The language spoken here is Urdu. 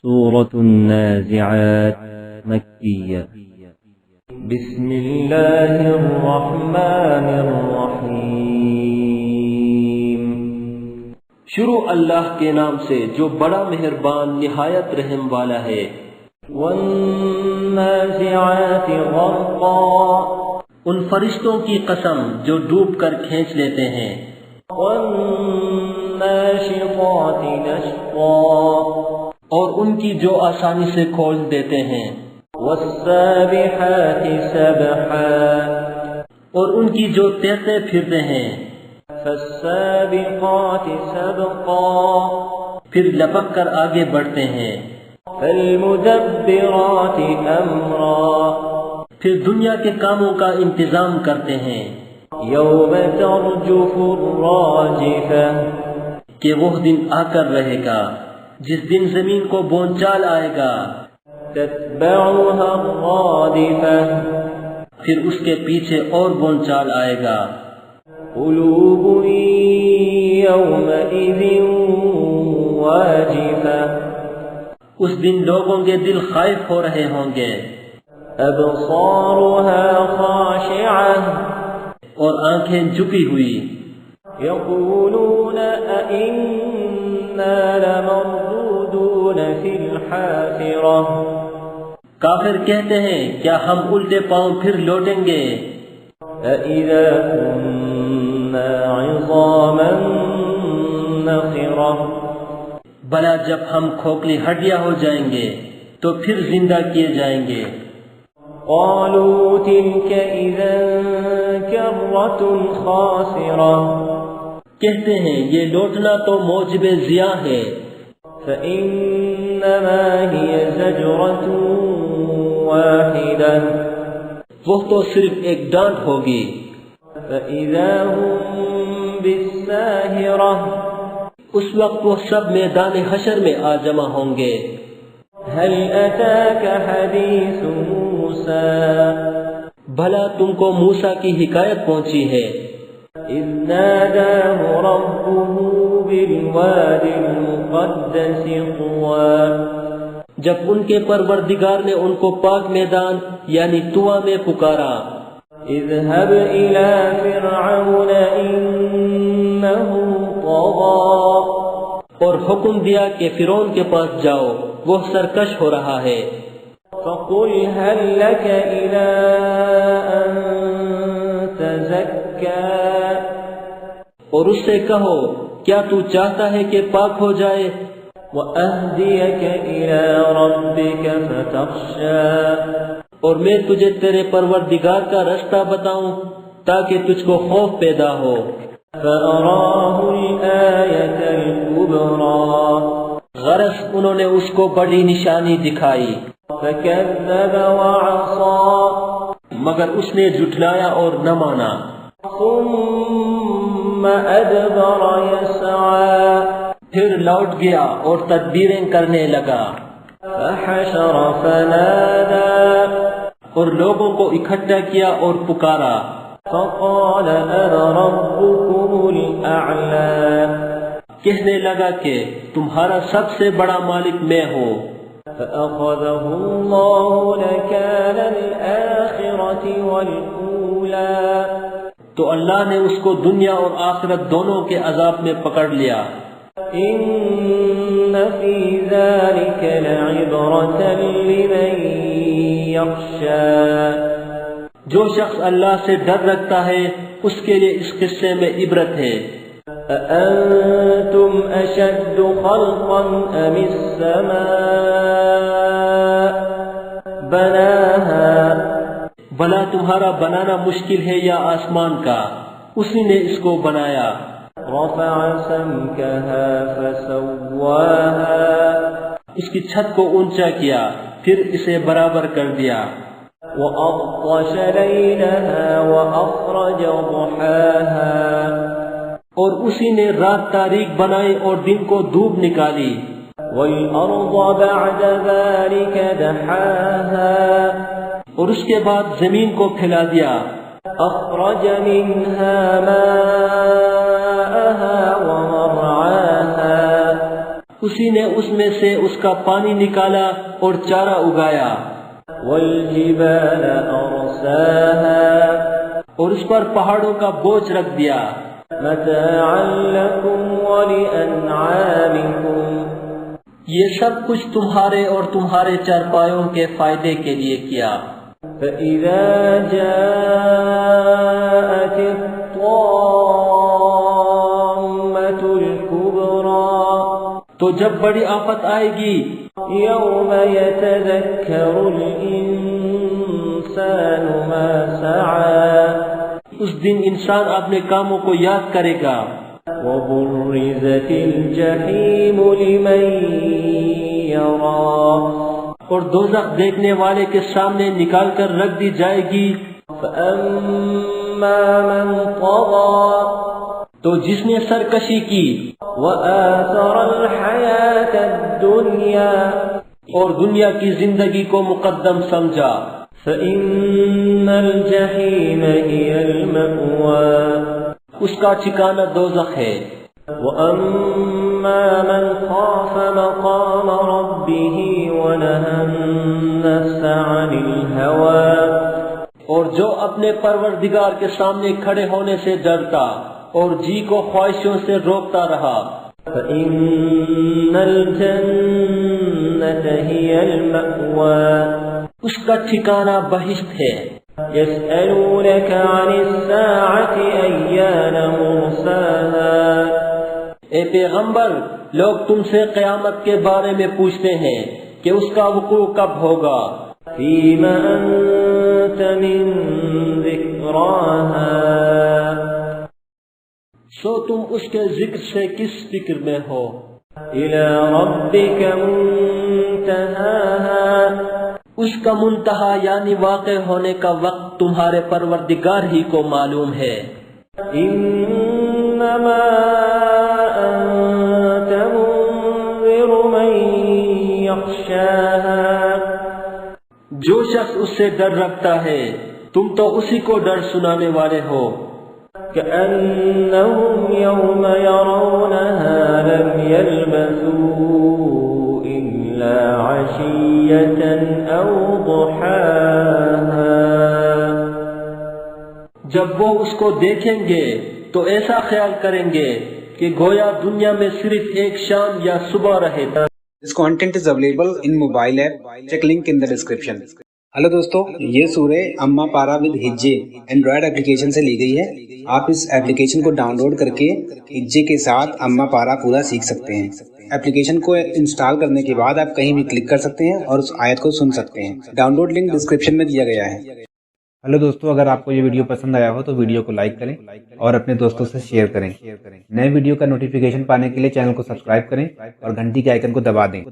سورة النازعات مكية. بسم اللہ الرحمن الرحیم. شروع اللہ کے نام سے جو بڑا مہربان نہایت رحم والا ہے. والنازعات غرقا. ان فرشتوں کی قسم جو ڈوب کر کھینچ لیتے ہیں. والناشطات نشطا. اور ان کی جو آسانی سے کھول دیتے ہیں. والسابحات سبحا. اور ان کی جو تیرتے پھرتے ہیں. فالسابقات سبقا. پھر لپک کر آگے بڑھتے ہیں. فالمدبرات امرا. پھر دنیا کے کاموں کا انتظام کرتے ہیں. یوم ترجف الراجفہ. کہ وہ دن آ کر رہے گا جس دن زمین کو بونچال آئے گا. تتبعها الرادفہ. پھر اس کے پیچھے اور بونچال آئے گا. قلوب یومئذ واجفہ. اس دن لوگوں کے دل خائف ہو رہے ہوں گے. ابصارها خاشعہ. اور آنکھیں جھکی ہوئی. یقولون ائنا لمردودون فی الحافرہ. کافر کہتے ہیں کیا ہم الٹے پاؤں پھر لوٹیں گے. اذا كنا عظاما نخرہ. بھلا جب ہم کھوکھلی ہڈیاں ہو جائیں گے تو پھر زندہ کیے جائیں گے. قالوا تلك اذا کرۃ خاسرہ. کہتے ہیں یہ لوٹنا تو موجب ضیاء ہے. فإنما هي زجرة واحدة. وہ تو صرف ایک ڈانٹ ہوگی. فإذا هم بالساهرة. اس وقت وہ سب میدان حشر میں آ جمع ہوں گے. هل أتاك حديث موسى. بھلا تم کو موسیٰ کی حکایت پہنچی ہے. إذ ناداه ربه بالواد المقدس طوى. جب ان کے پروردگار نے ان کو پاک میدان یعنی طویٰ میں پکارا. اذهب إلى فرعون إنه طغى. اور حکم دیا کہ فرعون کے پاس جاؤ وہ سرکش ہو رہا ہے. فقل هل لك إلى أن تزكى. اور اس سے کہو کیا تو چاہتا ہے کہ پاک ہو جائے. وأهديك إلى ربك فتخشى. اور میں تجھے تیرے پروردگار کا رستہ بتاؤں تاکہ تجھ کو خوف پیدا ہو. فأراه الآية الكبرى. غرض انہوں نے اس کو بڑی نشانی دکھائی. فكذب وعصى. مگر اس نے جھٹلایا اور نہ مانا. ثم أدبر يسعى. پھر لوٹ گیا اور تدبیریں کرنے لگا. فحشر فنادى. اور لوگوں کو اکٹھا کیا اور پکارا. فقال أنا ربكم الأعلى. کہنے لگا کہ تمہارا سب سے بڑا مالک میں ہوں. فأخذه الله نكال الآخرة والأولى. تو اللہ نے اس کو دنیا اور آخرت دونوں کے عذاب میں پکڑ لیا. إن في ذلك لعبرة لمن يخشى. جو شخص اللہ سے ڈر رکھتا ہے اس کے لیے اس قصے میں عبرت ہے. أأنتم أشد خلقا أم السماء بناها. بھلا تمہارا بنانا مشکل ہے یا آسمان کا. اسی نے اس کو بنایا. رفع سمكها فسواها. اس کی چھت کو اونچا کیا پھر اسے برابر کر دیا. وأغطش ليلها وأخرج ضحاها. اور اسی نے رات تاریک بنائی اور دن کو دھوپ نکالی. والأرض بعد ذلك دحاها. اور اس کے بعد زمین کو پھیلا دیا. أخرج منها ماءها ومرعاها. اسی نے اس میں سے اس کا پانی نکالا اور چارہ اگایا، والجبال أرساها اور اس پر پہاڑوں کا بوجھ رکھ دیا، متاعا لكم ولأنعامكم یہ سب کچھ تمہارے اور تمہارے چارپایوں کے فائدے کے لیے کیا۔ فإذا جاءت الطامة الكبرى تو جب بڑی آفت آئے گی، يوم يتذكر الإنسان ما سعى اس دن انسان اپنے کاموں کو یاد کرے گا، وبرزت الجحيم لمن يرى اور دوزخ دیکھنے والے کے سامنے نکال کر رکھ دی جائے گی۔ فأما من طغى تو جس نے سرکشی کی وآثر الحياة الدنيا اور دنیا کی زندگی کو مقدم سمجھا، فإن الجحيم هي المأوى اس کا ٹھکانہ دوزخ ہے۔ وأما من خاف مقام ربه ونهى النفس عن الهوى اور جو اپنے پروردگار کے سامنے کھڑے ہونے سے ڈرتا اور جی کو خواہشوں سے روکتا رہا، فإن الجنة هي المأوى اس کا ٹھکانہ بہشت ہے۔ يسألونك عن الساعة أيان مرساها اے پیغمبر، لوگ تم سے قیامت کے بارے میں پوچھتے ہیں کہ اس کا وقوع کب ہوگا، فيم أنت من ذكراها سو تم اس کے ذکر سے کس فکر میں ہو، إلى ربك منتهاها اس کا منتہا یعنی واقع ہونے کا وقت تمہارے پروردگار ہی کو معلوم ہے۔ إنما أنت منذر من يخشاها جو شخص اس سے ڈر رکھتا ہے تم تو اسی کو ڈر سنانے والے ہو۔ كأنهم يوم يرونها لم يلبثوا إلا عشية أو ضحاها جب وہ اس کو دیکھیں گے تو ایسا خیال کریں گے کہ گویا دنیا میں صرف ایک شام یا صبح رہے تھا۔ This content is available in mobile app. Check link in the description. Hello دوستو، یہ سورہ اما پارا ود ہجے اینڈرائڈ اپلیکیشن سے لی گئی ہے۔ آپ اس اپلیکیشن کو ڈاؤن لوڈ کر کے ہجے کے ساتھ اما پارا پورا سیکھ سکتے ہیں۔ اپلیکیشن کو انسٹال کرنے کے بعد آپ کہیں بھی کلک کر سکتے ہیں اور اس آیت کو سن سکتے ہیں۔ ڈاؤن لوڈ لنک ڈسکرپشن میں دیا گیا ہے۔ ہلو دوستو، اگر آپ کو یہ ویڈیو پسند آیا ہو تو ویڈیو کو لائک کریں اور اپنے دوستوں سے شیئر کریں۔ نئے ویڈیو کا نوٹیفیکیشن پانے کے لیے چینل کو سبسکرائب کریں اور گھنٹی کے آئیکن کو دبا دیں۔